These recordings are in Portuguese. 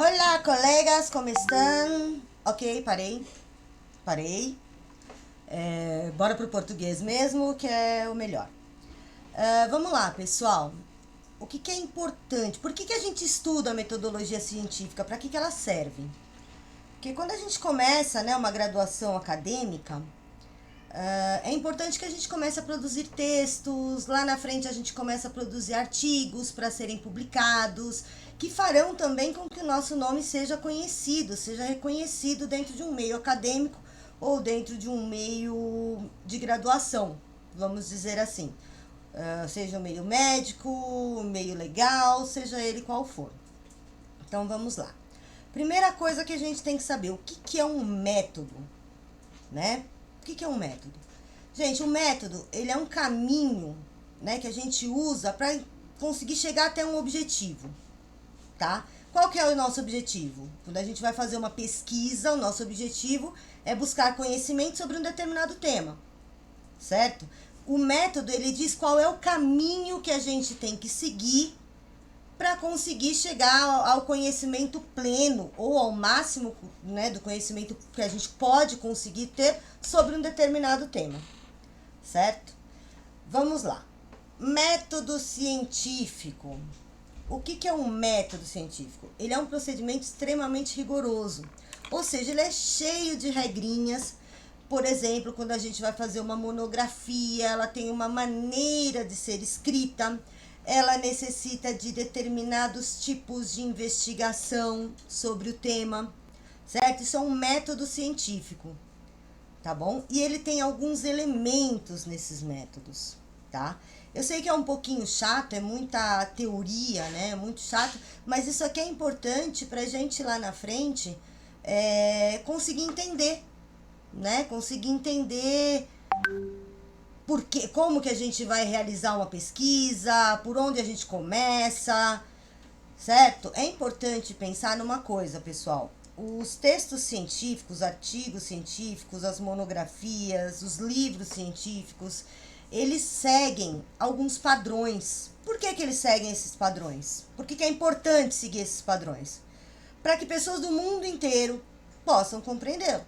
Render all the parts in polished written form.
Olá, colegas, como estão? Ok, parei. Bora pro português mesmo, que é o melhor. Vamos lá, pessoal. O que é importante? Por que a gente estuda a metodologia científica? Para que ela serve? Porque quando a gente começa, né, uma graduação acadêmica, é importante que a gente comece a produzir textos, lá na frente a gente começa a produzir artigos para serem publicados, que farão também com que o nosso nome seja conhecido, seja reconhecido dentro de um meio acadêmico ou dentro de um meio de graduação, vamos dizer assim. Seja um meio médico, um meio legal, seja ele qual for. Então vamos lá. Primeira coisa que a gente tem que saber, o que é um método, né? O que é um método? Gente, um método, ele é um caminho, né, que a gente usa para conseguir chegar até um objetivo, tá? Qual que é o nosso objetivo? Quando a gente vai fazer uma pesquisa, o nosso objetivo é buscar conhecimento sobre um determinado tema, certo? O método, ele diz qual é o caminho que a gente tem que seguir para conseguir chegar ao conhecimento pleno ou ao máximo, né, do conhecimento que a gente pode conseguir ter sobre um determinado tema, certo? Vamos lá. Método científico. O que é um método científico? Ele é um procedimento extremamente rigoroso, ou seja, ele é cheio de regrinhas. Por exemplo, quando a gente vai fazer uma monografia, ela tem uma maneira de ser escrita, ela necessita de determinados tipos de investigação sobre o tema, certo? Isso é um método científico, tá bom? E ele tem alguns elementos nesses métodos, tá? Eu sei que é um pouquinho chato, é muita teoria, né? É muito chato, mas isso aqui é importante pra gente lá na frente conseguir entender, né? Conseguir entender como que a gente vai realizar uma pesquisa, por onde a gente começa, certo? É importante pensar numa coisa, pessoal. Os textos científicos, os artigos científicos, as monografias, os livros científicos, eles seguem alguns padrões. Por que eles seguem esses padrões? Por que é importante seguir esses padrões? Para que pessoas do mundo inteiro possam compreender.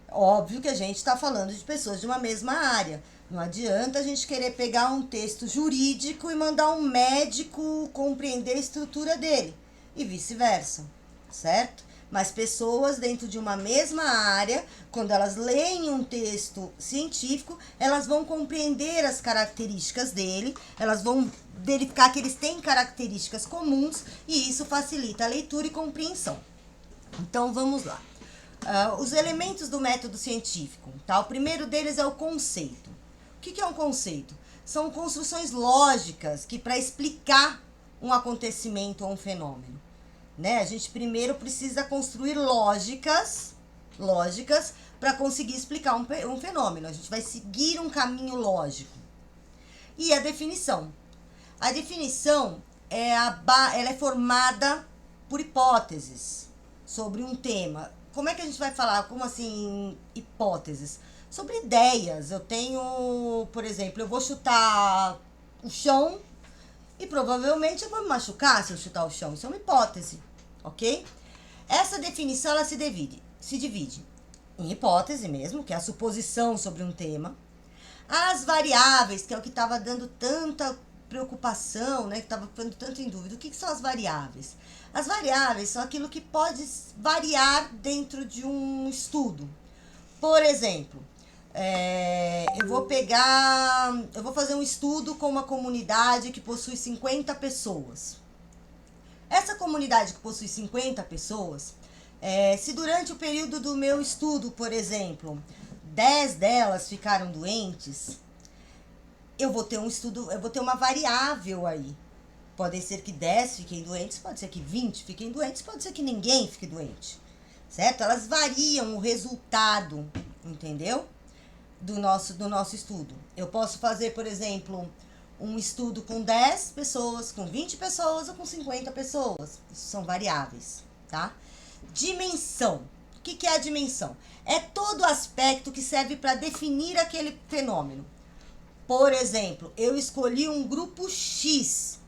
Óbvio que a gente está falando de pessoas de uma mesma área. Não adianta a gente querer pegar um texto jurídico e mandar um médico compreender a estrutura dele. E vice-versa, certo? Mas pessoas dentro de uma mesma área, quando elas leem um texto científico, elas vão compreender as características dele, elas vão verificar que eles têm características comuns e isso facilita a leitura e compreensão. Então vamos lá. Os elementos do método científico, tá? O primeiro deles é o conceito. O que é um conceito? São construções lógicas que para explicar um acontecimento ou um fenômeno, né? A gente primeiro precisa construir lógicas para conseguir explicar um fenômeno. A gente vai seguir um caminho lógico. E a definição. A definição ela é formada por hipóteses sobre um tema. Como é que a gente vai falar? Como assim, hipóteses? Sobre ideias. Eu tenho, por exemplo, eu vou chutar o chão e provavelmente eu vou me machucar se eu chutar o chão. Isso é uma hipótese, ok? Essa definição ela se divide em hipótese mesmo, que é a suposição sobre um tema. As variáveis, que é o que estava dando tanta preocupação, né, que estava ficando tanto em dúvida. O que são as variáveis? As variáveis são aquilo que pode variar dentro de um estudo. Por exemplo, eu vou fazer um estudo com uma comunidade que possui 50 pessoas. Essa comunidade que possui 50 pessoas, se durante o período do meu estudo, por exemplo, 10 delas ficaram doentes, eu vou ter uma variável aí. Pode ser que 10 fiquem doentes, pode ser que 20 fiquem doentes, pode ser que ninguém fique doente, certo? Elas variam o resultado, entendeu? Do nosso estudo. Eu posso fazer, por exemplo, um estudo com 10 pessoas, com 20 pessoas ou com 50 pessoas. Isso são variáveis, tá? Dimensão. O que é a dimensão? É todo aspecto que serve para definir aquele fenômeno. Por exemplo, eu escolhi um grupo X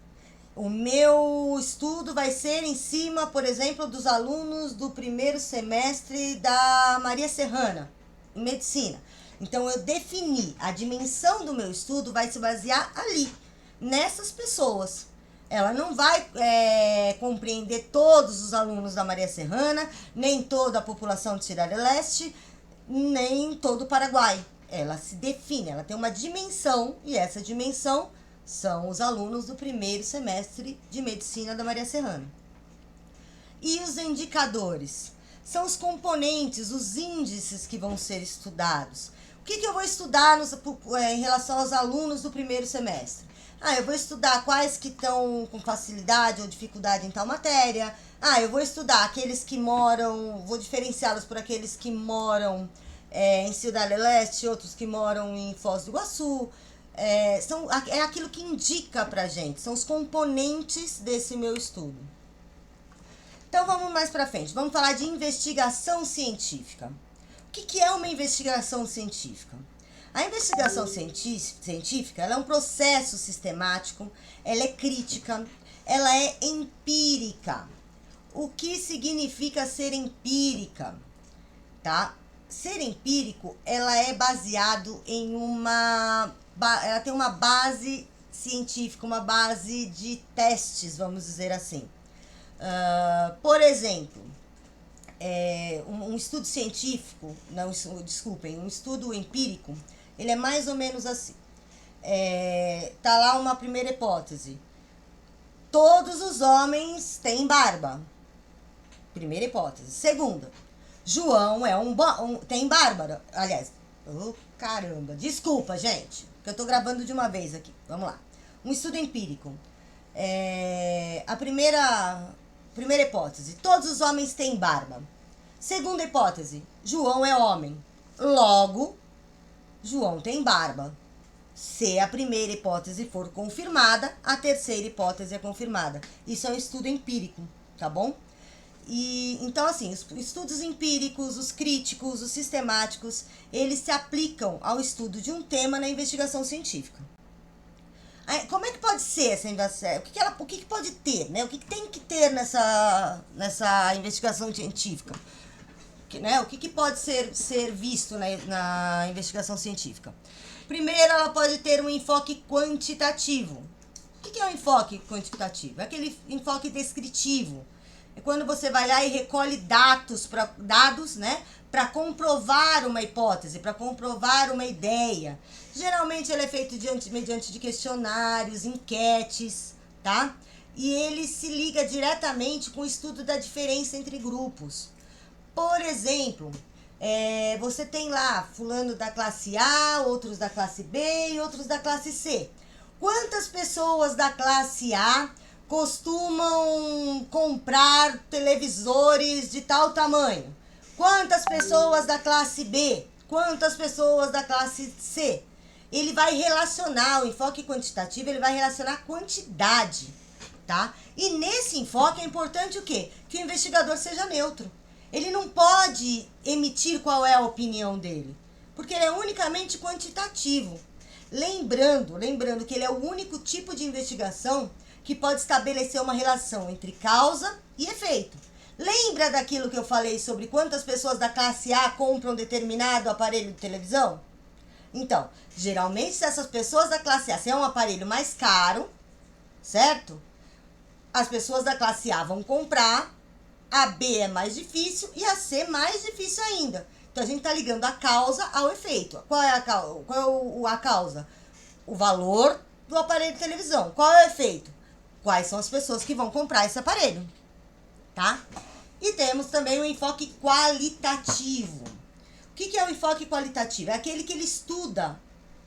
O meu estudo vai ser em cima, por exemplo, dos alunos do primeiro semestre da Maria Serrana, em medicina. Então, eu defini a dimensão do meu estudo, vai se basear ali, nessas pessoas. Ela não vai compreender todos os alunos da Maria Serrana, nem toda a população de Cidade Leste, nem todo o Paraguai. Ela se define, ela tem uma dimensão, e essa dimensão são os alunos do primeiro semestre de medicina da Maria Serrana. E os indicadores? São os componentes, os índices que vão ser estudados. O que eu vou estudar em relação aos alunos do primeiro semestre? Eu vou estudar quais que estão com facilidade ou dificuldade em tal matéria. Eu vou estudar aqueles que moram, vou diferenciá-los por aqueles que moram em Cidade Leste, outros que moram em Foz do Iguaçu. É aquilo que indica pra gente, são os componentes desse meu estudo. Então vamos mais pra frente, vamos falar de investigação científica. O que é uma investigação científica? A investigação científica ela é um processo sistemático, ela é crítica, ela é empírica. O que significa ser empírica? Tá? Ser empírico, ela é baseado em ela tem uma base científica, uma base de testes, vamos dizer assim. Por exemplo, um estudo científico, um estudo empírico, ele é mais ou menos assim. Tá lá uma primeira hipótese. Todos os homens têm barba. Primeira hipótese. Segunda, João tem barba. Aliás, caramba, desculpa, gente, que eu tô gravando de uma vez aqui. Vamos lá. Um estudo empírico. A primeira hipótese, todos os homens têm barba. Segunda hipótese, João é homem. Logo, João tem barba. Se a primeira hipótese for confirmada, a terceira hipótese é confirmada. Isso é um estudo empírico, tá bom? Então, assim, os estudos empíricos, os críticos, os sistemáticos, eles se aplicam ao estudo de um tema na investigação científica. Como é que pode ser essa investigação? O que pode ter, né? O que tem que ter nessa investigação científica? O que pode ser visto na investigação científica? Primeiro, ela pode ter um enfoque quantitativo. O que é um enfoque quantitativo? É aquele enfoque descritivo. É quando você vai lá e recolhe dados, né, para comprovar uma hipótese, para comprovar uma ideia. Geralmente ele é feito mediante de questionários, enquetes, tá? E ele se liga diretamente com o estudo da diferença entre grupos. Por exemplo, você tem lá fulano da classe A, outros da classe B e outros da classe C. Quantas pessoas da classe A costumam comprar televisores de tal tamanho? Quantas pessoas da classe B? Quantas pessoas da classe C? Ele vai relacionar, o enfoque quantitativo, ele vai relacionar a quantidade, tá? E nesse enfoque é importante o quê? Que o investigador seja neutro. Ele não pode emitir qual é a opinião dele, porque ele é unicamente quantitativo. Lembrando que ele é o único tipo de investigação que pode estabelecer uma relação entre causa e efeito. Lembra daquilo que eu falei sobre quantas pessoas da classe A compram determinado aparelho de televisão? Então, geralmente, se essas pessoas da classe A, se é um aparelho mais caro, certo? As pessoas da classe A vão comprar, a B é mais difícil e a C mais difícil ainda. Então, a gente está ligando a causa ao efeito. Qual é a causa? O valor do aparelho de televisão. Qual é o efeito? Quais são as pessoas que vão comprar esse aparelho, tá? E temos também o enfoque qualitativo. O que é o enfoque qualitativo? É aquele que ele estuda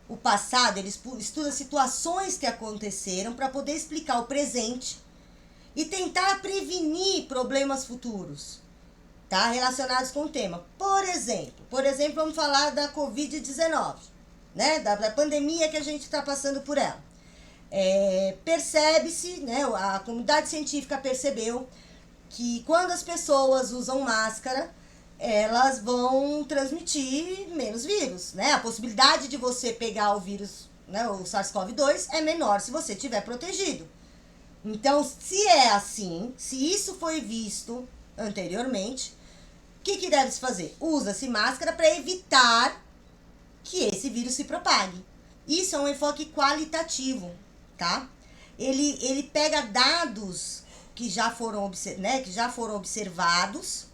o passado, ele estuda situações que aconteceram para poder explicar o presente e tentar prevenir problemas futuros, tá? Relacionados com o tema. Por exemplo, vamos falar da Covid-19, né? Da pandemia que a gente está passando por ela. Percebe-se, né? A comunidade científica percebeu que quando as pessoas usam máscara, elas vão transmitir menos vírus, né? A possibilidade de você pegar o vírus, né, o SARS-CoV-2, é menor se você estiver protegido. Então, se é assim, se isso foi visto anteriormente, o que deve se fazer? Usa-se máscara para evitar que esse vírus se propague. Isso é um enfoque qualitativo, tá? Ele pega dados que já foram, né, que já foram observados,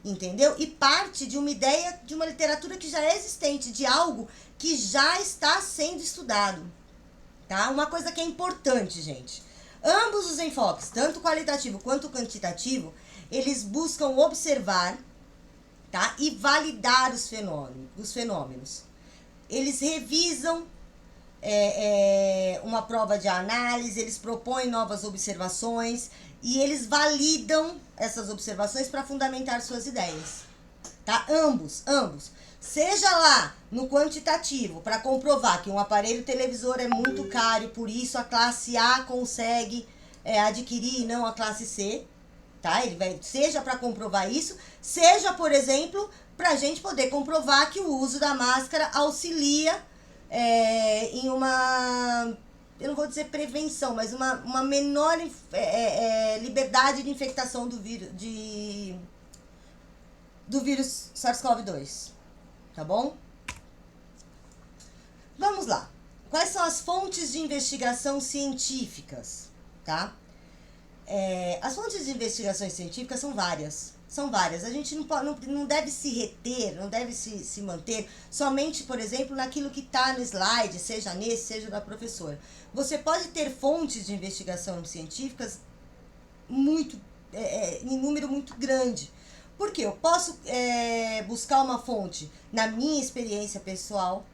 entendeu? E parte de uma ideia de uma literatura que já é existente, de algo que já está sendo estudado, tá? Uma coisa que é importante, gente. Ambos os enfoques, tanto qualitativo quanto quantitativo, eles buscam observar, tá? E validar os fenômenos. Eles revisam uma prova de análise, eles propõem novas observações e eles validam essas observações para fundamentar suas ideias, tá? Ambos. Seja lá no quantitativo, para comprovar que um aparelho televisor é muito caro, por isso a classe A consegue adquirir e não a classe C, tá? Ele vai, seja para comprovar isso, seja, por exemplo, para a gente poder comprovar que o uso da máscara auxilia em uma, eu não vou dizer prevenção, mas uma menor liberdade de infectação do vírus SARS-CoV-2, tá bom? Vamos lá. Quais são as fontes de investigação científicas, tá? As fontes de investigações científicas são várias. A gente não deve se reter, não deve se manter somente, por exemplo, naquilo que está no slide, seja nesse, seja da professora. Você pode ter fontes de investigação científicas em número muito grande. Porque eu posso buscar uma fonte na minha experiência pessoal,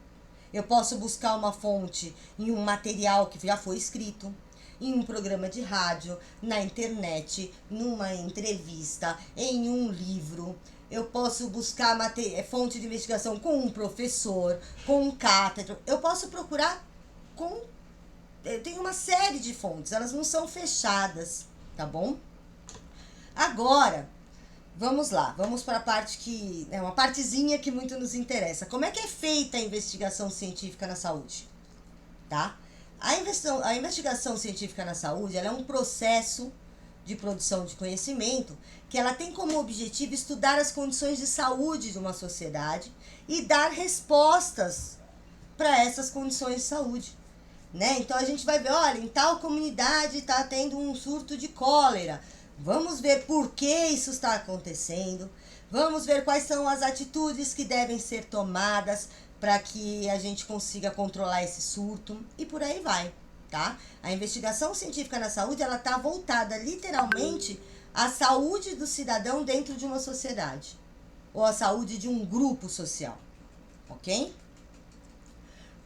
eu posso buscar uma fonte em um material que já foi escrito, em um programa de rádio, na internet, numa entrevista, em um livro. Eu posso buscar fonte de investigação com um professor, com um cátedro. Eu posso procurar eu tenho uma série de fontes, elas não são fechadas, tá bom? Agora, vamos lá, vamos para a parte que é uma partezinha que muito nos interessa. Como é que é feita a investigação científica na saúde? Tá? A investigação científica na saúde, ela é um processo de produção de conhecimento que ela tem como objetivo estudar as condições de saúde de uma sociedade e dar respostas para essas condições de saúde, né? Então a gente vai ver, olha, em tal comunidade está tendo um surto de cólera. Vamos ver por que isso está acontecendo. Vamos ver quais são as atitudes que devem ser tomadas para que a gente consiga controlar esse surto e por aí vai, tá? A investigação científica na saúde, ela está voltada literalmente à saúde do cidadão dentro de uma sociedade ou à saúde de um grupo social, ok?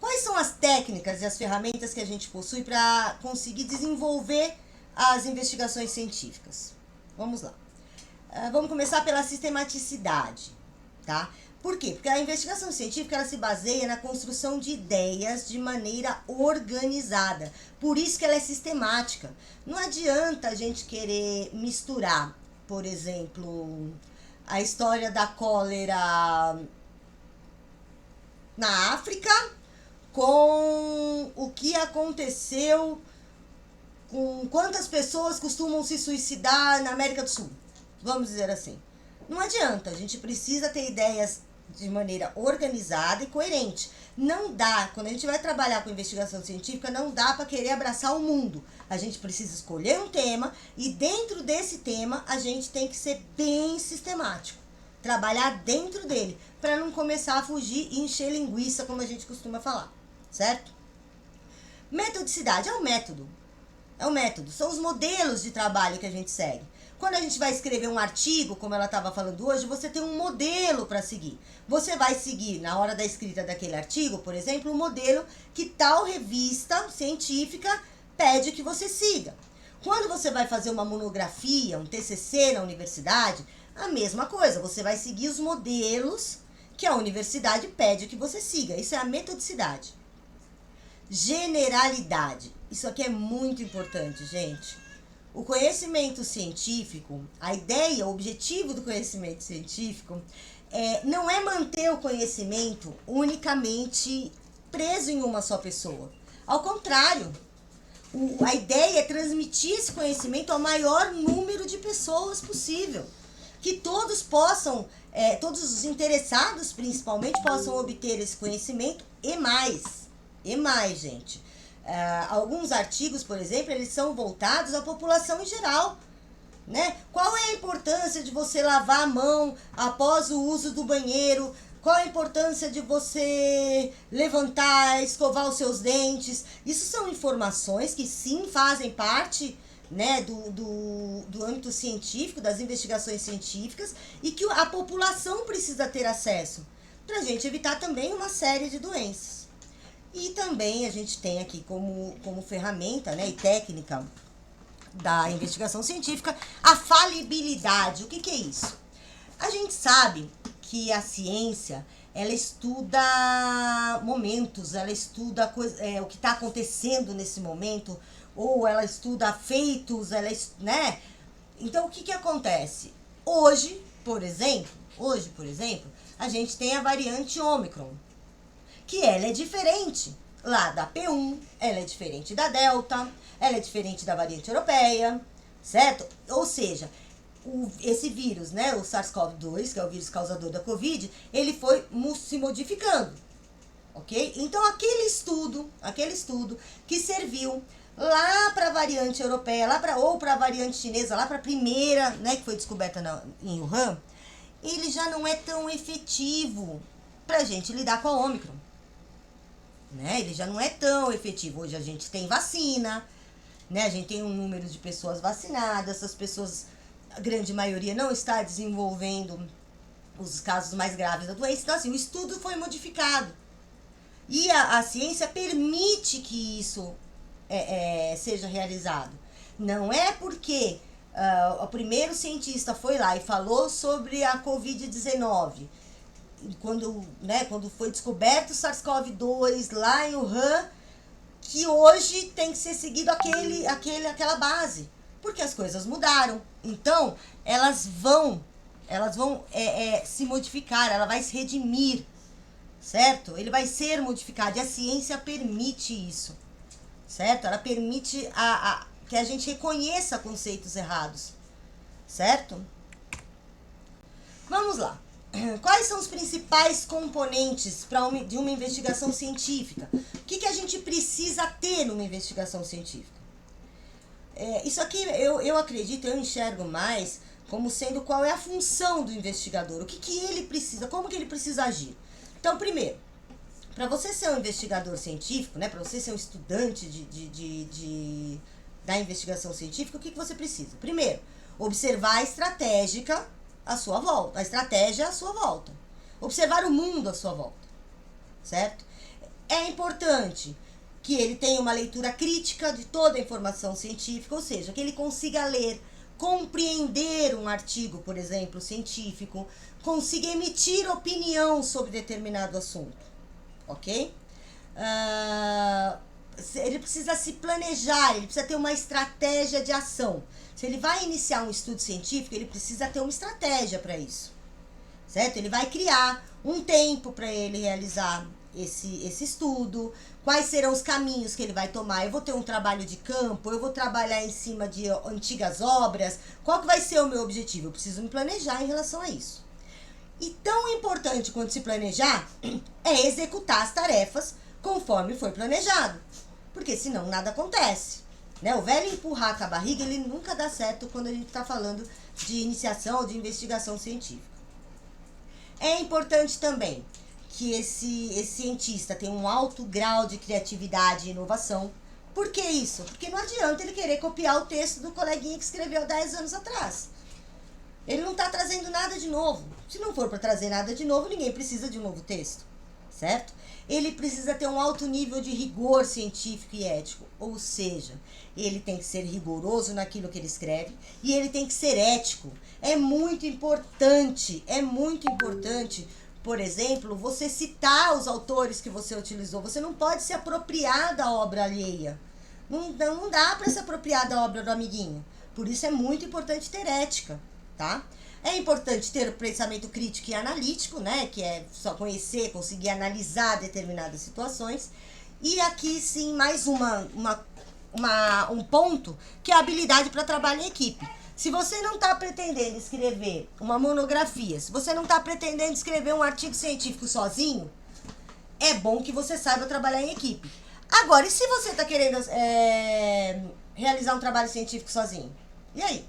Quais são as técnicas e as ferramentas que a gente possui para conseguir desenvolver as investigações científicas? Vamos lá. Vamos começar pela sistematicidade, tá? Por quê? Porque a investigação científica ela se baseia na construção de ideias de maneira organizada. Por isso que ela é sistemática. Não adianta a gente querer misturar, por exemplo, a história da cólera na África com o que aconteceu, com quantas pessoas costumam se suicidar na América do Sul. Vamos dizer assim. Não adianta, a gente precisa ter ideias de maneira organizada e coerente. Não dá, quando a gente vai trabalhar com investigação científica, não dá para querer abraçar o mundo. A gente precisa escolher um tema e dentro desse tema a gente tem que ser bem sistemático. Trabalhar dentro dele, para não começar a fugir e encher linguiça, como a gente costuma falar, certo? Metodicidade é um método. São os modelos de trabalho que a gente segue. Quando a gente vai escrever um artigo, como ela estava falando hoje, você tem um modelo para seguir. Você vai seguir, na hora da escrita daquele artigo, por exemplo, um modelo que tal revista científica pede que você siga. Quando você vai fazer uma monografia, um TCC na universidade, a mesma coisa. Você vai seguir os modelos que a universidade pede que você siga. Isso é a metodicidade. Generalidade. Isso aqui é muito importante, gente. O conhecimento científico, a ideia, o objetivo do conhecimento científico não é manter o conhecimento unicamente preso em uma só pessoa. Ao contrário, A ideia é transmitir esse conhecimento ao maior número de pessoas possível. Que todos possam, todos os interessados principalmente, possam obter esse conhecimento e mais. E mais, gente. Alguns artigos, por exemplo, eles são voltados à população em geral. Né? Qual é a importância de você lavar a mão após o uso do banheiro? Qual a importância de você levantar, escovar os seus dentes? Isso são informações que sim fazem parte, né, do âmbito científico, das investigações científicas, e que a população precisa ter acesso, para a gente evitar também uma série de doenças. E também a gente tem aqui como ferramenta, né, e técnica da investigação científica, a falibilidade. O que é isso? A gente sabe que a ciência, ela estuda momentos, ela estuda o que está acontecendo nesse momento, ou ela estuda feitos, né? Então, o que acontece? Hoje, por exemplo, a gente tem a variante Ômicron, que ela é diferente lá da P1, ela é diferente da Delta, ela é diferente da variante europeia, certo? Ou seja, esse vírus, né, o SARS-CoV-2, que é o vírus causador da Covid, ele foi se modificando, ok? Então, aquele estudo que serviu lá para a variante europeia, ou para a variante chinesa, lá para a primeira, né, que foi descoberta em Wuhan, ele já não é tão efetivo para a gente lidar com a Ômicron. Né? Ele já não é tão efetivo. Hoje a gente tem vacina, né? A gente tem um número de pessoas vacinadas, essas pessoas, a grande maioria, não está desenvolvendo os casos mais graves da doença. Então, assim, o estudo foi modificado. E a ciência permite que isso seja realizado. Não é porque o primeiro cientista foi lá e falou sobre a Covid-19, quando foi descoberto o SARS-CoV-2 lá em Wuhan, que hoje tem que ser seguido aquela base, porque as coisas mudaram. Então, elas vão se modificar, ela vai se redimir, certo? Ele vai ser modificado, e a ciência permite isso, certo? Ela permite que a gente reconheça conceitos errados, certo? Vamos lá. Quais são os principais componentes de uma investigação científica? O que a gente precisa ter numa investigação científica? Isso aqui eu acredito, eu enxergo mais como sendo qual é a função do investigador, o que ele precisa, como que ele precisa agir. Então, primeiro, para você ser um investigador científico, né, para você ser um estudante da investigação científica, o que você precisa? Primeiro, observar a estratégia à sua volta. Observar o mundo à sua volta, certo? É importante que ele tenha uma leitura crítica de toda a informação científica, ou seja, que ele consiga ler, compreender um artigo, por exemplo, científico, consiga emitir opinião sobre determinado assunto, ok? Ele precisa se planejar, ele precisa ter uma estratégia de ação. Se ele vai iniciar um estudo científico, ele precisa ter uma estratégia para isso, certo? Ele vai criar um tempo para ele realizar esse estudo, quais serão os caminhos que ele vai tomar. Eu vou ter um trabalho de campo, eu vou trabalhar em cima de antigas obras, qual que vai ser o meu objetivo? Eu preciso me planejar em relação a isso. E tão importante quanto se planejar é executar as tarefas conforme foi planejado, porque senão nada acontece. Né? O velho empurrar com a barriga, ele nunca dá certo quando a gente está falando de iniciação ou de investigação científica. É importante também que esse cientista tenha um alto grau de criatividade e inovação. Por que isso? Porque não adianta ele querer copiar o texto do coleguinha que escreveu 10 anos atrás. Ele não está trazendo nada de novo. Se não for para trazer nada de novo, ninguém precisa de um novo texto, certo? Ele precisa ter um alto nível de rigor científico e ético, ou seja, ele tem que ser rigoroso naquilo que ele escreve e ele tem que ser ético. É muito importante, por exemplo, você citar os autores que você utilizou. Você não pode se apropriar da obra alheia. Não dá para se apropriar da obra do amiguinho. Por isso é muito importante ter ética, tá? É importante ter o pensamento crítico e analítico, né? Que é só conhecer, conseguir analisar determinadas situações. E aqui sim, mais um ponto que é a habilidade para trabalho em equipe. Se você não está pretendendo escrever uma monografia, se você não está pretendendo escrever um artigo científico sozinho, é bom que você saiba trabalhar em equipe. Agora, e se você está querendo realizar um trabalho científico sozinho? E aí?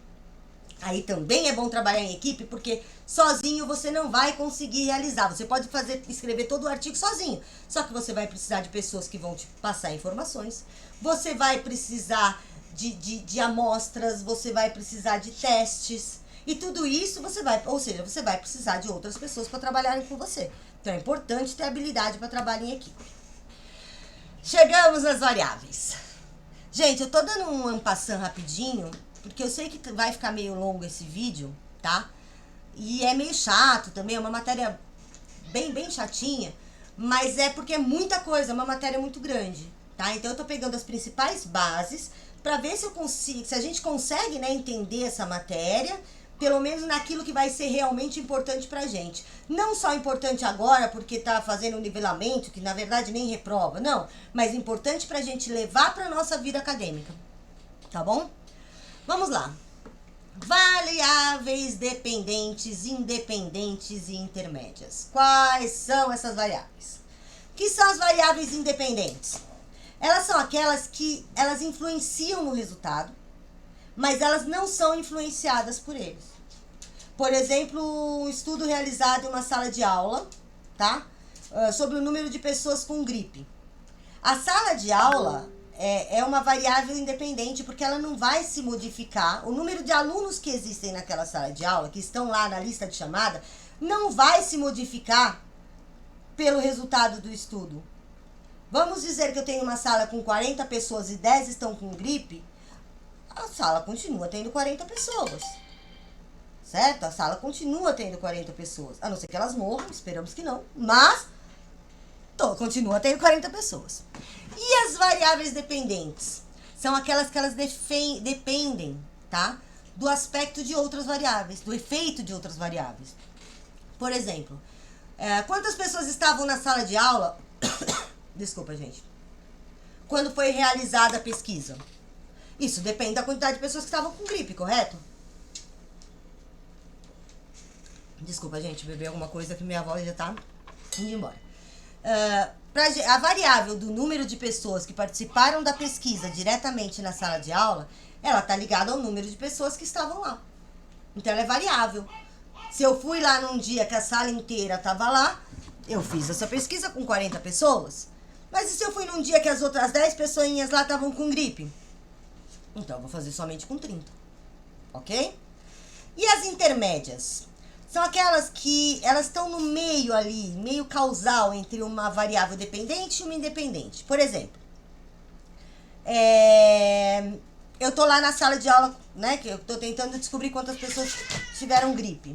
Aí também é bom trabalhar em equipe, porque sozinho você não vai conseguir realizar. Você pode escrever todo o artigo sozinho, só que você vai precisar de pessoas que vão te passar informações, você vai precisar de amostras, você vai precisar de testes, e tudo isso você vai precisar de outras pessoas para trabalharem com você. Então é importante ter habilidade para trabalhar em equipe. Chegamos nas variáveis. Gente, eu tô dando um passando rapidinho, porque eu sei que vai ficar meio longo esse vídeo, tá? E é meio chato também, é uma matéria bem chatinha, mas é porque é muita coisa, é uma matéria muito grande, tá? Então eu tô pegando as principais bases para ver se eu consigo, se a gente consegue, né, entender essa matéria, pelo menos naquilo que vai ser realmente importante pra gente. Não só importante agora, porque tá fazendo um nivelamento, que na verdade nem reprova, não, mas importante pra gente levar pra nossa vida acadêmica, tá bom? Vamos lá. Variáveis dependentes, independentes e intermédias. Quais são essas variáveis? O que são as variáveis independentes? Elas são aquelas que elas influenciam no resultado, mas elas não são influenciadas por eles. Por exemplo, um estudo realizado em uma sala de aula, tá? Sobre o número de pessoas com gripe. A sala de aula é uma variável independente, porque ela não vai se modificar. O número de alunos que existem naquela sala de aula, que estão lá na lista de chamada, não vai se modificar pelo resultado do estudo. Vamos dizer que eu tenho uma sala com 40 pessoas e 10 estão com gripe, a sala continua tendo 40 pessoas, certo? A sala continua tendo 40 pessoas, a não ser que elas morram, esperamos que não, mas continua tendo 40 pessoas. E as variáveis dependentes? São aquelas que elas dependem, tá? Do aspecto de outras variáveis, do efeito de outras variáveis. Por exemplo, quantas pessoas estavam na sala de aula... Desculpa, gente. Quando foi realizada a pesquisa? Isso depende da quantidade de pessoas que estavam com gripe, correto? Desculpa, gente, beber alguma coisa que minha voz já tá indo embora. A variável do número de pessoas que participaram da pesquisa diretamente na sala de aula, ela tá ligada ao número de pessoas que estavam lá. Então ela é variável. Se eu fui lá num dia que a sala inteira tava lá, eu fiz essa pesquisa com 40 pessoas. Mas e se eu fui num dia que as outras 10 pessoinhas lá estavam com gripe? Então eu vou fazer somente com 30, ok? E as intermédias? São aquelas que elas estão no meio ali, meio causal entre uma variável dependente e uma independente. Por exemplo, eu tô lá na sala de aula, né, que eu tô tentando descobrir quantas pessoas tiveram gripe.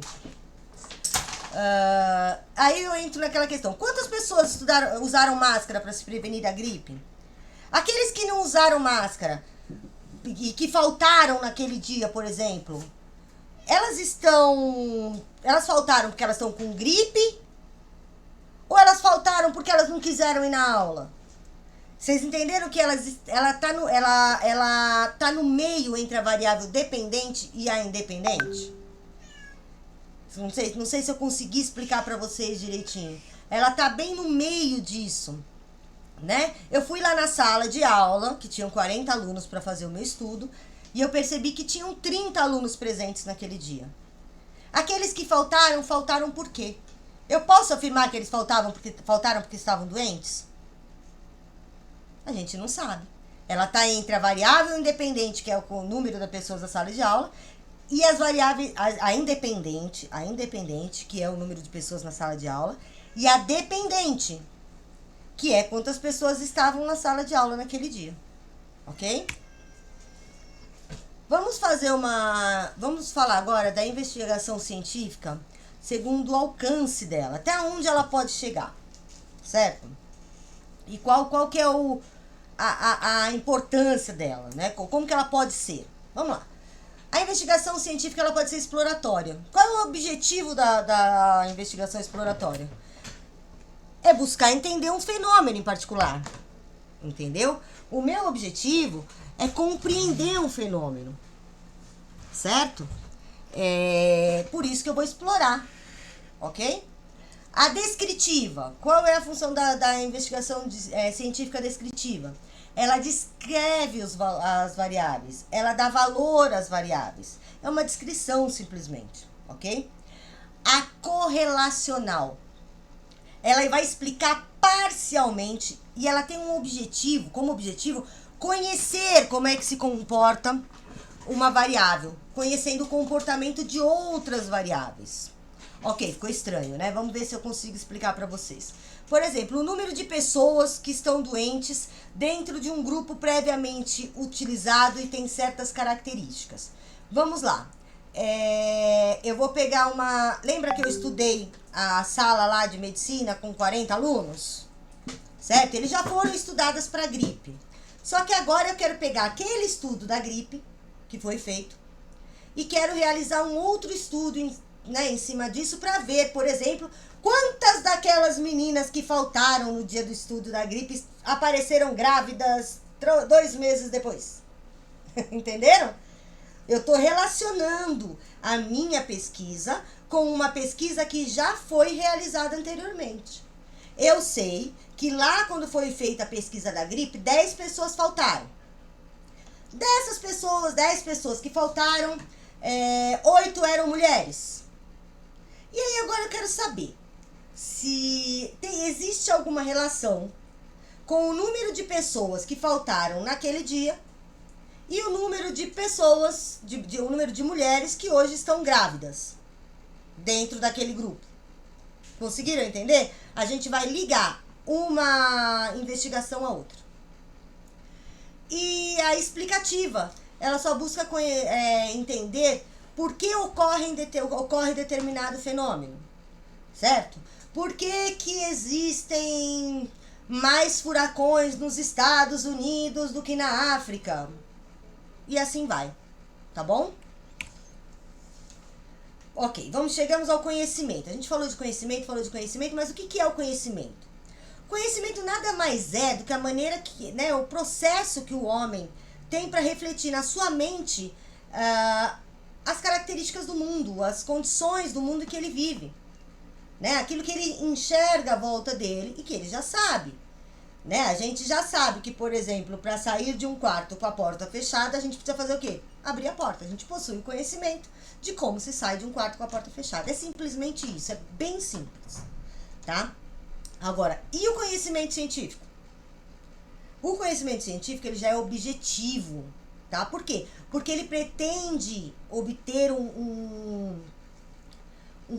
Aí eu entro naquela questão, quantas pessoas usaram máscara para se prevenir da gripe? Aqueles que não usaram máscara e que faltaram naquele dia, por exemplo, elas faltaram porque elas estão com gripe ou elas faltaram porque elas não quiseram ir na aula? Vocês entenderam que ela tá no meio entre a variável dependente e a independente? Não sei se eu consegui explicar para vocês direitinho. Ela tá bem no meio disso, né? Eu fui lá na sala de aula, que tinham 40 alunos para fazer o meu estudo, e eu percebi que tinham 30 alunos presentes naquele dia. Aqueles que faltaram por quê? Eu posso afirmar que eles faltaram porque estavam doentes? A gente não sabe. Ela tá entre a variável independente, que é o número das pessoas da sala de aula, e as variáveis, a independente, que é o número de pessoas na sala de aula, e a dependente, que é quantas pessoas estavam na sala de aula naquele dia. Ok? Vamos falar agora da investigação científica segundo o alcance dela, até onde ela pode chegar, certo? E qual que é a importância dela, né? Como que ela pode ser? Vamos lá. A investigação científica ela pode ser exploratória. Qual é o objetivo da investigação exploratória? É buscar entender um fenômeno em particular. Entendeu? O meu objetivo é compreender um fenômeno, certo? É por isso que eu vou explorar, ok? A descritiva, qual é a função da investigação científica descritiva? Ela descreve as variáveis, ela dá valor às variáveis. É uma descrição, simplesmente, ok? A correlacional, ela vai explicar parcialmente e ela tem um objetivo, como objetivo, conhecer como é que se comporta uma variável, conhecendo o comportamento de outras variáveis. Ok, ficou estranho, né? Vamos ver se eu consigo explicar para vocês. Por exemplo, o número de pessoas que estão doentes dentro de um grupo previamente utilizado e tem certas características. Vamos lá. Eu vou pegar uma... Lembra que eu estudei a sala lá de medicina com 40 alunos? Certo? Eles já foram estudados para gripe. Só que agora eu quero pegar aquele estudo da gripe que foi feito e quero realizar um outro estudo em cima disso para ver, por exemplo, quantas daquelas meninas que faltaram no dia do estudo da gripe apareceram grávidas 2 meses depois. Entenderam? Eu estou relacionando a minha pesquisa com uma pesquisa que já foi realizada anteriormente. Eu sei que lá quando foi feita a pesquisa da gripe, 10 pessoas faltaram. Dessas pessoas, 10 pessoas que faltaram, 8 eram mulheres. E aí agora eu quero saber se existe alguma relação com o número de pessoas que faltaram naquele dia e o número de pessoas, o número de mulheres que hoje estão grávidas dentro daquele grupo. Conseguiram entender? A gente vai ligar uma investigação a outra. E a explicativa, ela só busca entender por que ocorre determinado fenômeno, certo? Por que existem mais furacões nos Estados Unidos do que na África? E assim vai, tá bom? Ok, chegamos ao conhecimento. A gente falou de conhecimento, mas o que é o conhecimento? Conhecimento nada mais é do que a maneira que, o processo que o homem tem para refletir na sua mente as características do mundo, as condições do mundo que ele vive, aquilo que ele enxerga à volta dele e que ele já sabe. A gente já sabe que, por exemplo, para sair de um quarto com a porta fechada, a gente precisa fazer o quê? Abrir a porta. A gente possui o conhecimento de como se sai de um quarto com a porta fechada. É simplesmente isso, é bem simples, tá? Agora, e o conhecimento científico? O conhecimento científico, ele já é objetivo, tá? Por quê? Porque ele pretende obter um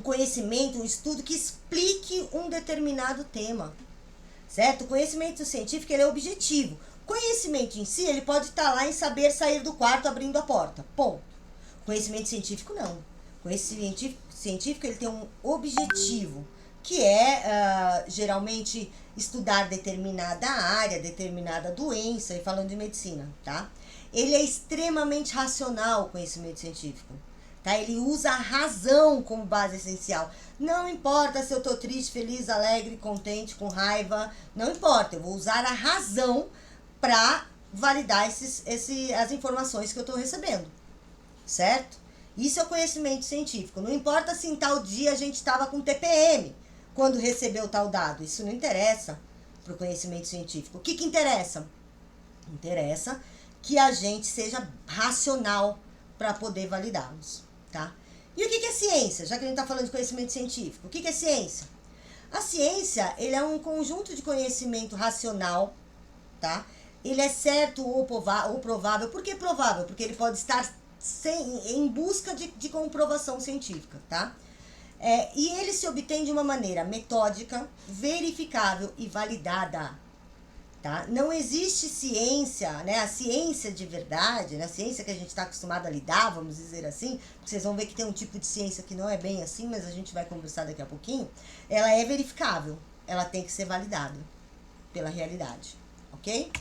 conhecimento, um estudo que explique um determinado tema, certo? O conhecimento científico, ele é objetivo. Conhecimento em si, ele pode estar lá em saber sair do quarto abrindo a porta, ponto. Conhecimento científico, não. Conhecimento científico, ele tem um objetivo, que é, geralmente, estudar determinada área, determinada doença, e falando de medicina, tá? Ele é extremamente racional, o conhecimento científico, tá? Ele usa a razão como base essencial. Não importa se eu tô triste, feliz, alegre, contente, com raiva, não importa. Eu vou usar a razão para validar as informações que eu tô recebendo, certo? Isso é o conhecimento científico. Não importa se em tal dia a gente estava com TPM quando recebeu tal dado. Isso não interessa para o conhecimento científico. O que interessa? Interessa que a gente seja racional para poder validá-los, tá? E o que é ciência? Já que a gente está falando de conhecimento científico, o que é ciência? A ciência, ele é um conjunto de conhecimento racional, tá? Ele é certo ou provável. Por que provável? Porque ele pode estar em busca de comprovação científica, tá? E ele se obtém de uma maneira metódica, verificável e validada, tá? Não existe ciência, a ciência de verdade, a ciência que a gente está acostumado a lidar, vamos dizer assim, porque vocês vão ver que tem um tipo de ciência que não é bem assim, mas a gente vai conversar daqui a pouquinho. Ela é verificável, ela tem que ser validada pela realidade, ok?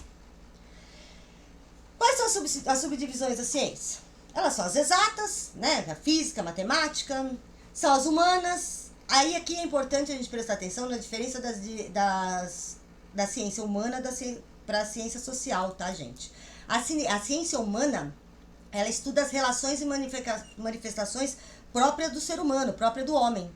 Quais são as subdivisões da ciência? Elas são as exatas, a física, a matemática, são as humanas. Aí aqui é importante a gente prestar atenção na diferença da ciência humana para a ciência social, tá, gente? A ciência humana, ela estuda as relações e manifestações próprias do ser humano, próprias do homem,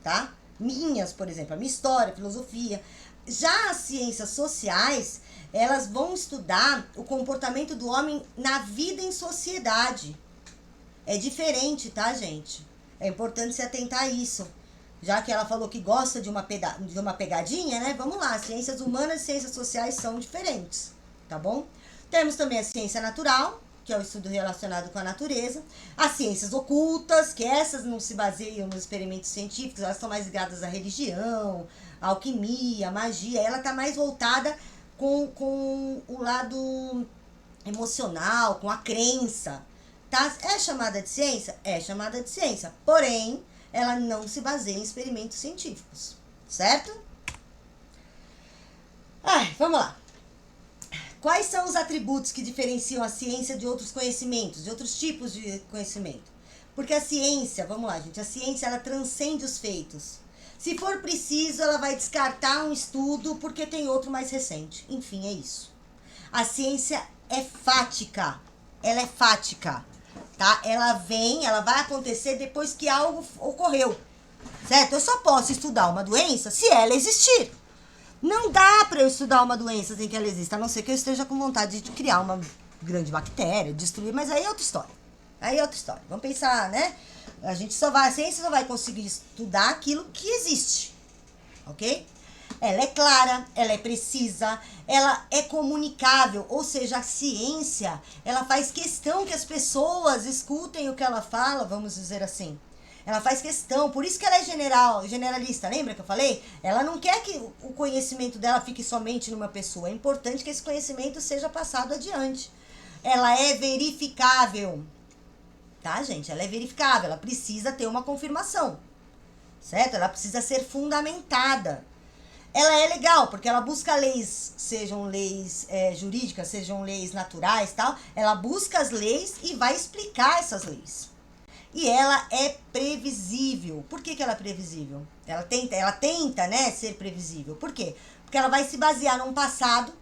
tá? Minhas, por exemplo, a minha história, a filosofia. Já as ciências sociais, elas vão estudar o comportamento do homem na vida em sociedade. É diferente, tá, gente? É importante se atentar a isso. Já que ela falou que gosta de uma pegadinha, né? Vamos lá, ciências humanas e ciências sociais são diferentes, tá bom? Temos também a ciência natural, que é o estudo relacionado com a natureza. As ciências ocultas, que essas não se baseiam nos experimentos científicos, elas estão mais ligadas à religião, à alquimia, à magia. Ela está mais voltada com o lado emocional, com a crença. Tá? É chamada de ciência? É chamada de ciência. Porém, ela não se baseia em experimentos científicos. Certo? Vamos lá. Quais são os atributos que diferenciam a ciência de outros conhecimentos, de outros tipos de conhecimento? Porque a ciência, vamos lá, gente, a ciência ela transcende os feitos. Se for preciso, ela vai descartar um estudo porque tem outro mais recente. Enfim, é isso. A ciência é fática. Ela é fática, tá? Ela vai acontecer depois que algo ocorreu, certo? Eu só posso estudar uma doença se ela existir. Não dá para eu estudar uma doença sem que ela exista, a não ser que eu esteja com vontade de criar uma grande bactéria, destruir, mas aí é outra história. Aí é outra história. Vamos pensar, né? A ciência só vai conseguir estudar aquilo que existe, ok? Ela é clara, ela é precisa, ela é comunicável, ou seja, a ciência, ela faz questão que as pessoas escutem o que ela fala, vamos dizer assim. Ela faz questão, por isso que ela é generalista, lembra que eu falei? Ela não quer que o conhecimento dela fique somente numa pessoa, é importante que esse conhecimento seja passado adiante. Ela é verificável, tá, gente? Ela é verificável, ela precisa ter uma confirmação, certo? Ela precisa ser fundamentada. Ela é legal, porque ela busca leis, sejam leis jurídicas, sejam leis naturais, tal. Ela busca as leis e vai explicar essas leis. E ela é previsível. Por que ela é previsível? Ela tenta, né, ser previsível. Por quê? Porque ela vai se basear num passado,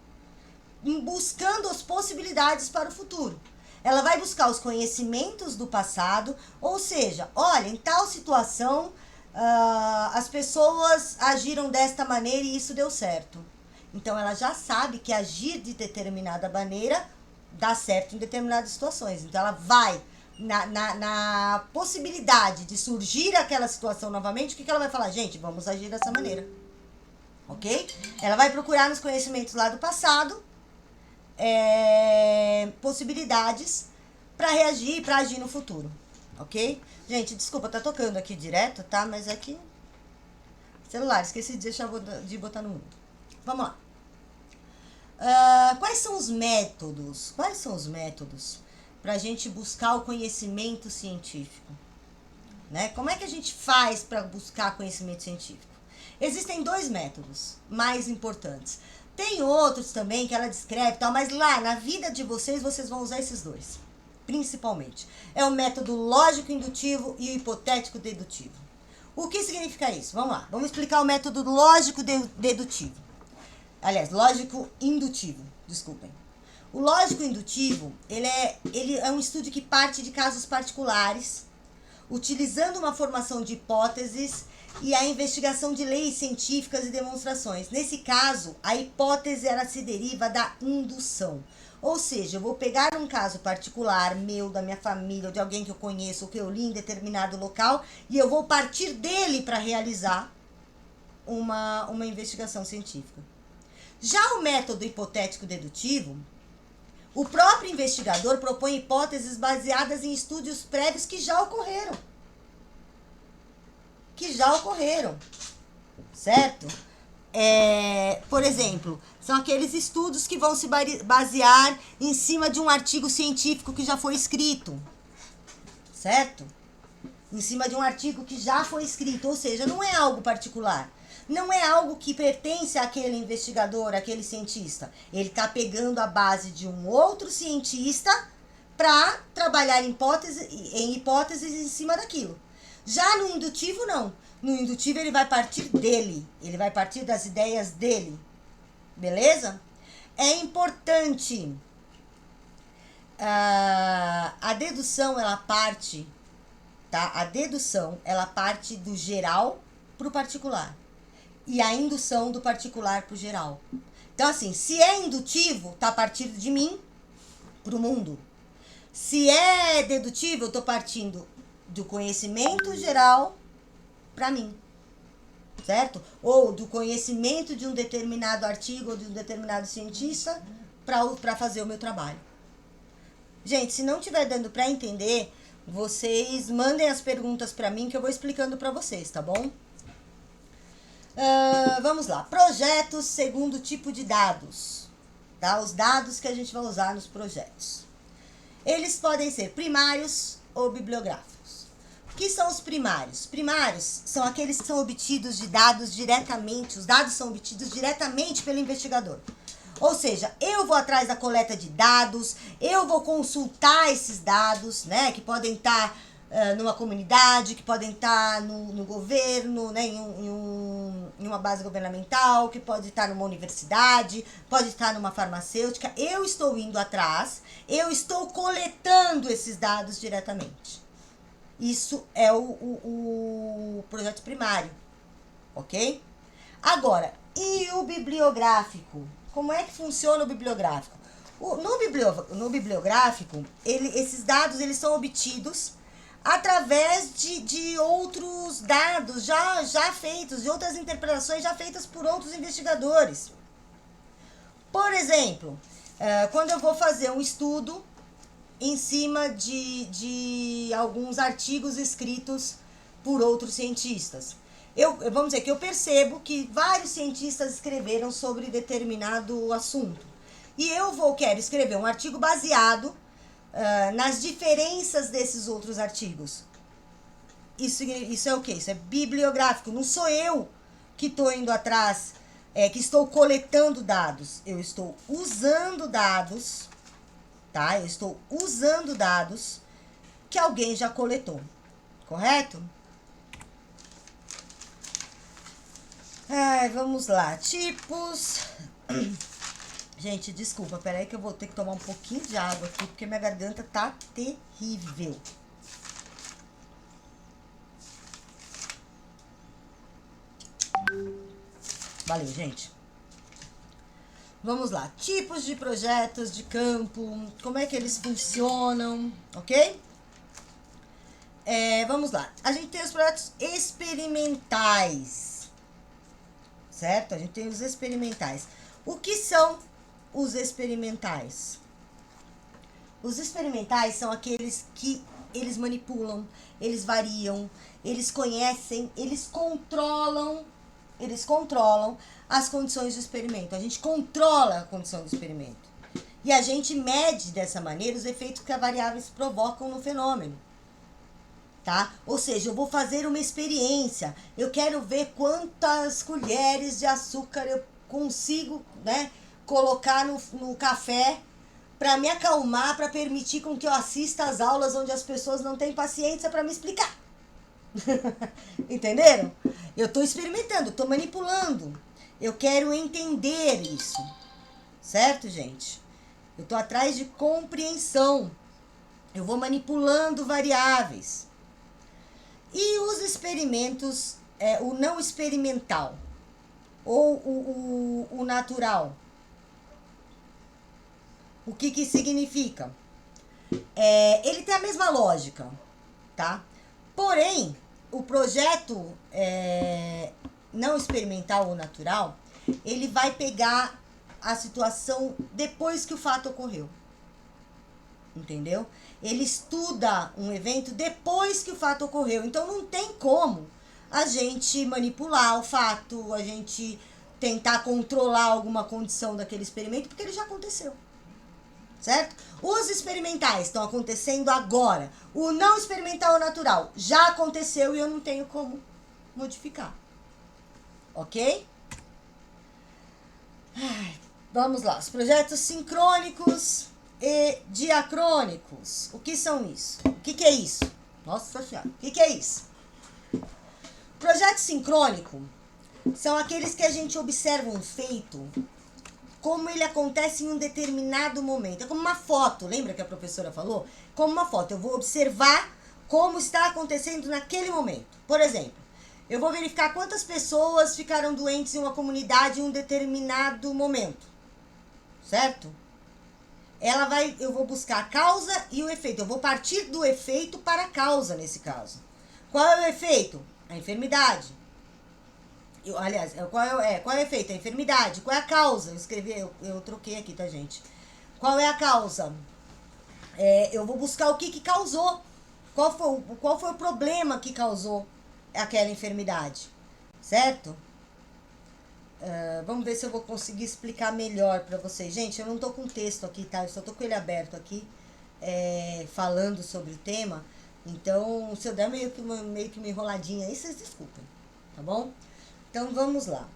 buscando as possibilidades para o futuro. Ela vai buscar os conhecimentos do passado, ou seja, olha, em tal situação, as pessoas agiram desta maneira e isso deu certo. Então, ela já sabe que agir de determinada maneira dá certo em determinadas situações. Então, ela vai na possibilidade de surgir aquela situação novamente, o que ela vai falar? Gente, vamos agir dessa maneira. Ok? Ela vai procurar nos conhecimentos lá do passado possibilidades para reagir e para agir no futuro. Ok? Gente, desculpa, tá tocando aqui direto, tá? Mas é que... celular, esqueci de deixar de botar no mudo. Vamos lá. Quais são os métodos? Quais são os métodos para a gente buscar o conhecimento científico? Né? Como é que a gente faz para buscar conhecimento científico? Existem dois métodos mais importantes. Tem outros também que ela descreve, tal, mas lá na vida de vocês vão usar esses dois, principalmente. É o método lógico-indutivo e o hipotético-dedutivo. O que significa isso? Vamos lá, vamos explicar o método lógico-dedutivo. Aliás, lógico-indutivo, desculpem. O lógico-indutivo, ele é um estudo que parte de casos particulares, utilizando uma formação de hipóteses e a investigação de leis científicas e demonstrações. Nesse caso, a hipótese se deriva da indução. Ou seja, eu vou pegar um caso particular meu, da minha família, ou de alguém que eu conheço, ou que eu li em determinado local, e eu vou partir dele para realizar uma investigação científica. Já o método hipotético-dedutivo, o próprio investigador propõe hipóteses baseadas em estudos prévios que já ocorreram. Certo? Por exemplo, são aqueles estudos que vão se basear em cima de um artigo científico que já foi escrito. Certo? Em cima de um artigo que já foi escrito, ou seja, não é algo particular. Não é algo que pertence àquele investigador, àquele cientista. Ele está pegando a base de um outro cientista para trabalhar em hipóteses em cima daquilo. Já no indutivo, não. No indutivo, ele vai partir dele. Ele vai partir das ideias dele. Beleza? É importante A dedução, ela parte, tá? A dedução, ela parte do geral para o particular. E a indução do particular para o geral. Então, assim, se é indutivo, tá partindo de mim para o mundo. Se é dedutivo, eu tô partindo do conhecimento geral para mim. Certo? Ou do conhecimento de um determinado artigo ou de um determinado cientista para fazer o meu trabalho. Gente, se não estiver dando para entender, vocês mandem as perguntas para mim que eu vou explicando para vocês, tá bom? Vamos lá. Projetos segundo tipo de dados. Tá? Os dados que a gente vai usar nos projetos. Eles podem ser primários ou bibliográficos. O que são os primários? Primários são aqueles que são obtidos de dados diretamente, os dados são obtidos diretamente pelo investigador. Ou seja, eu vou atrás da coleta de dados, eu vou consultar esses dados, né, que podem estar numa comunidade, que podem estar no governo, né, em uma base governamental, que pode estar numa universidade, pode estar numa farmacêutica. Eu estou indo atrás, eu estou coletando esses dados diretamente. Isso é o projeto primário, ok? Agora, e o bibliográfico? Como é que funciona o bibliográfico? No bibliográfico, esses dados eles são obtidos através de outros dados já feitos, de outras interpretações já feitas por outros investigadores. Por exemplo, quando eu vou fazer um estudo em cima de alguns artigos escritos por outros cientistas. Vamos dizer que eu percebo que vários cientistas escreveram sobre determinado assunto. E quero escrever um artigo baseado nas diferenças desses outros artigos. Isso é o quê? Isso é bibliográfico. Não sou eu que estou indo atrás, que estou coletando dados. Eu estou usando dados, tá? Eu estou usando dados que alguém já coletou. Correto? Vamos lá. Tipos. Gente, desculpa, peraí que eu vou ter que tomar um pouquinho de água aqui, porque minha garganta tá terrível. Valeu, gente. Vamos lá. Tipos de projetos de campo, como é que eles funcionam, ok? Vamos lá. A gente tem os projetos experimentais, certo? A gente tem os experimentais. O que são os experimentais? Os experimentais são aqueles que eles manipulam, eles variam, eles conhecem, eles controlam as condições do experimento. A gente controla a condição do experimento. E a gente mede dessa maneira os efeitos que as variáveis provocam no fenômeno. Tá? Ou seja, eu vou fazer uma experiência. Eu quero ver quantas colheres de açúcar eu consigo, né, colocar no café para me acalmar, para permitir com que eu assista às aulas onde as pessoas não têm paciência para me explicar. Entenderam? Eu estou experimentando, estou manipulando. Eu quero entender isso. Certo, gente? Eu estou atrás de compreensão. Eu vou manipulando variáveis. E os experimentos, o não experimental ou o natural. O que significa? Ele tem a mesma lógica, tá? Porém, o projeto não experimental ou natural, ele vai pegar a situação depois que o fato ocorreu. Entendeu? Ele estuda um evento depois que o fato ocorreu. Então, não tem como a gente manipular o fato, a gente tentar controlar alguma condição daquele experimento, porque ele já aconteceu. Certo? Os experimentais estão acontecendo agora. O não experimental ou natural já aconteceu e eu não tenho como modificar. Ok? Vamos lá. Os projetos sincrônicos e diacrônicos. O que são isso? O que é isso? Nossa Senhora. O que é isso? Projeto sincrônico são aqueles que a gente observa um feito como ele acontece em um determinado momento. É como uma foto, lembra que a professora falou? Como uma foto, eu vou observar como está acontecendo naquele momento. Por exemplo, eu vou verificar quantas pessoas ficaram doentes em uma comunidade em um determinado momento, certo? Eu vou buscar a causa e o efeito. Eu vou partir do efeito para a causa nesse caso. Qual é o efeito? A enfermidade. Qual é o efeito? A enfermidade. Qual é a causa? Eu troquei aqui, tá, gente? Qual é a causa? Eu vou buscar o que causou. Qual foi o problema que causou aquela enfermidade, certo? Vamos ver se eu vou conseguir explicar melhor pra vocês. Gente, eu não tô com texto aqui, tá? Eu só tô com ele aberto aqui, falando sobre o tema. Então, se eu der meio que uma enroladinha aí, vocês desculpem, tá bom? Então, vamos lá.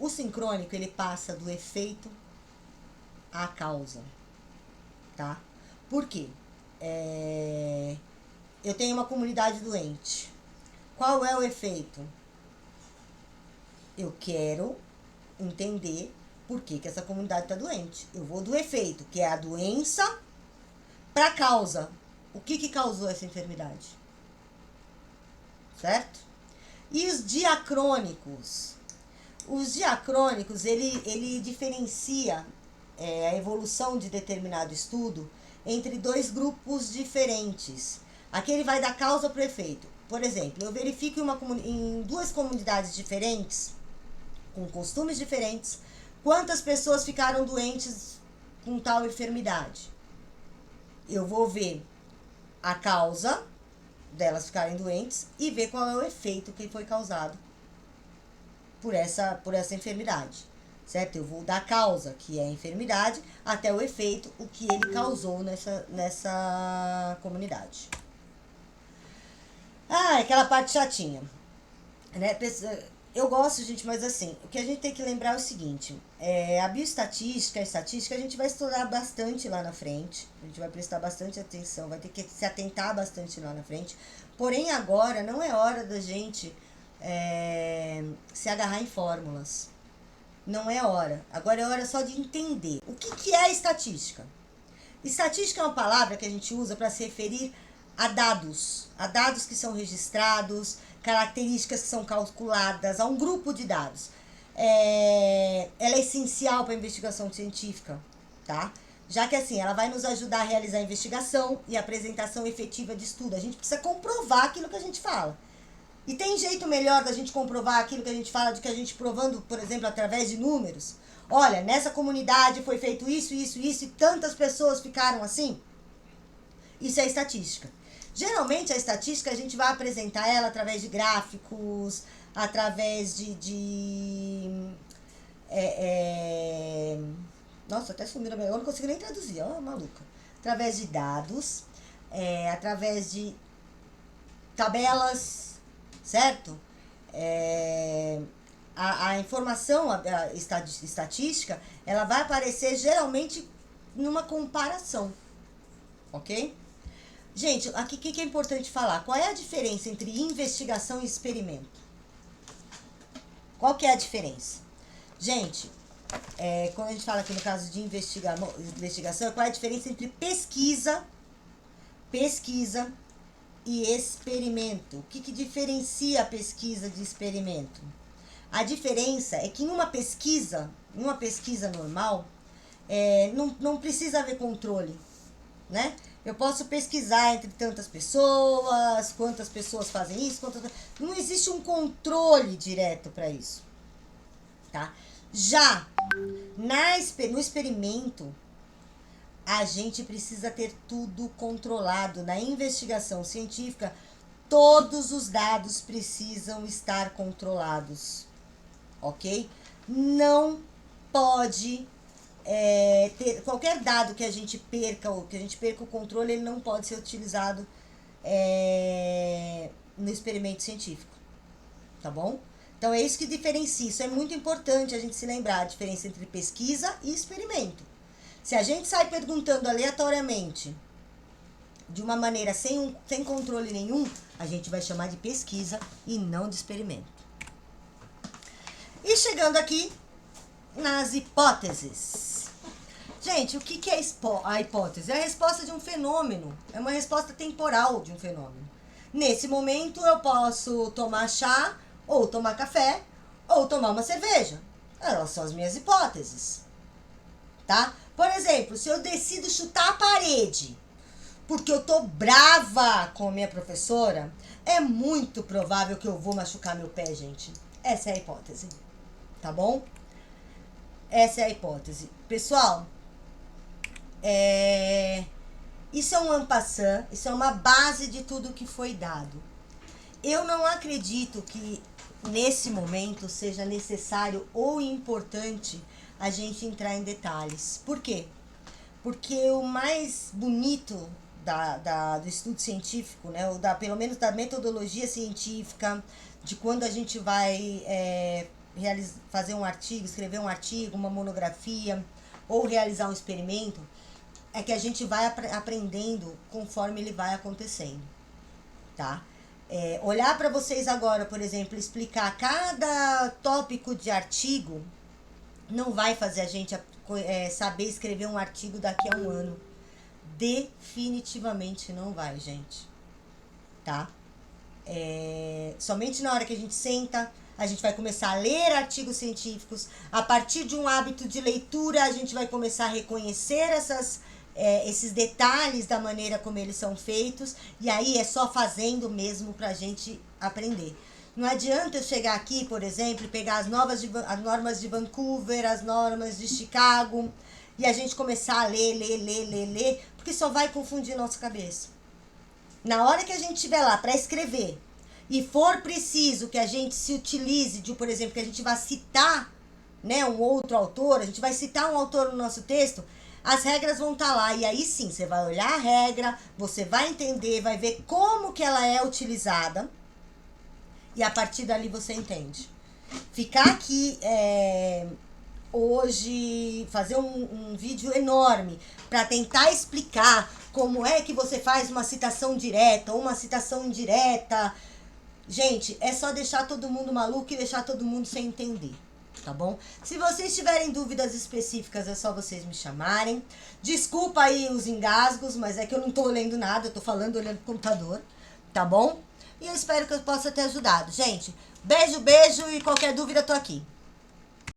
O sincrônico, ele passa do efeito à causa, tá? Por quê? Eu tenho uma comunidade doente. Qual é o efeito? Eu quero entender por que essa comunidade está doente. Eu vou do efeito, que é a doença, para a causa. O que causou essa enfermidade? Certo? E os diacrônicos? Os diacrônicos, ele diferencia a evolução de determinado estudo entre dois grupos diferentes. Aqui ele vai da causa para o efeito. Por exemplo, eu verifico em duas comunidades diferentes, com costumes diferentes, quantas pessoas ficaram doentes com tal enfermidade. Eu vou ver a causa delas ficarem doentes e ver qual é o efeito que foi causado por essa enfermidade, certo? Eu vou da causa, que é a enfermidade, até o efeito, o que ele causou nessa comunidade. Aquela parte chatinha, né? Eu gosto, gente, mas assim, o que a gente tem que lembrar é o seguinte, a bioestatística, a estatística, a gente vai estudar bastante lá na frente, a gente vai prestar bastante atenção, vai ter que se atentar bastante lá na frente, porém agora não é hora da gente se agarrar em fórmulas, não é hora, agora é hora só de entender o que é estatística. Estatística é uma palavra que a gente usa para se referir a dados que são registrados, características que são calculadas, a um grupo de dados. Ela é essencial para a investigação científica, tá? Já que assim, ela vai nos ajudar a realizar a investigação e a apresentação efetiva de estudo. A gente precisa comprovar aquilo que a gente fala. E tem jeito melhor da gente comprovar aquilo que a gente fala do que a gente provando, por exemplo, através de números? Olha, nessa comunidade foi feito isso, isso, isso e tantas pessoas ficaram assim? Isso é estatística. Geralmente a estatística a gente vai apresentar ela através de gráficos, através nossa, até sumiu a minha... Eu não consigo nem traduzir, ó, maluca. Através de dados, através de tabelas, certo? A informação estatística, ela vai aparecer geralmente numa comparação, ok? Gente, aqui o que é importante falar? Qual é a diferença entre investigação e experimento? Qual que é a diferença? Gente, quando a gente fala aqui no caso de investigação, qual é a diferença entre pesquisa e experimento? O que diferencia a pesquisa de experimento? A diferença é que em uma pesquisa normal, não precisa haver controle, né? Eu posso pesquisar entre tantas pessoas, quantas pessoas fazem isso, não existe um controle direto para isso, tá? Já no experimento, a gente precisa ter tudo controlado. Na investigação científica, todos os dados precisam estar controlados, ok? Não pode ter qualquer dado que a gente perca o controle, ele não pode ser utilizado no experimento científico, tá bom? Então é isso que diferencia, isso é muito importante a gente se lembrar, a diferença entre pesquisa e experimento. Se a gente sai perguntando aleatoriamente, de uma maneira sem controle nenhum, a gente vai chamar de pesquisa e não de experimento. E chegando aqui, nas hipóteses. Gente, o que é a hipótese? É a resposta de um fenômeno, é uma resposta temporal de um fenômeno. Nesse momento eu posso tomar chá, ou tomar café, ou tomar uma cerveja. Elas são as minhas hipóteses, tá? Por exemplo, se eu decido chutar a parede porque eu tô brava com a minha professora, é muito provável que eu vou machucar meu pé, gente. Essa é a hipótese, tá bom? Essa é a hipótese. Pessoal, isso é um en passant, isso é uma base de tudo que foi dado. Eu não acredito que nesse momento seja necessário ou importante a gente entrar em detalhes. Por quê? Porque o mais bonito do estudo científico, né, ou pelo menos da metodologia científica, de quando a gente vai fazer um artigo, escrever um artigo, uma monografia, ou realizar um experimento, é que a gente vai aprendendo conforme ele vai acontecendo, tá? Olhar para vocês agora, por exemplo, explicar cada tópico de artigo, não vai fazer a gente saber escrever um artigo daqui a um ano. Definitivamente não vai, gente. Tá? Somente na hora que a gente senta, a gente vai começar a ler artigos científicos. A partir de um hábito de leitura, a gente vai começar a reconhecer esses detalhes da maneira como eles são feitos. E aí é só fazendo mesmo pra gente aprender. Não adianta eu chegar aqui, por exemplo, e pegar as normas de Vancouver, as normas de Chicago, e a gente começar a ler, porque só vai confundir nossa cabeça. Na hora que a gente estiver lá para escrever, e for preciso que a gente se utilize de, por exemplo, que a gente vai citar, né, um outro autor, a gente vai citar um autor no nosso texto, as regras vão estar lá, e aí sim, você vai olhar a regra, você vai entender, vai ver como que ela é utilizada, e a partir dali você entende. Ficar aqui hoje, fazer um vídeo enorme para tentar explicar como é que você faz uma citação direta ou uma citação indireta. Gente, é só deixar todo mundo maluco e deixar todo mundo sem entender, tá bom? Se vocês tiverem dúvidas específicas, é só vocês me chamarem. Desculpa aí os engasgos, mas é que eu não tô lendo nada, eu tô falando olhando pro computador, tá bom? E eu espero que eu possa ter ajudado. Gente, beijo, beijo e qualquer dúvida eu tô aqui.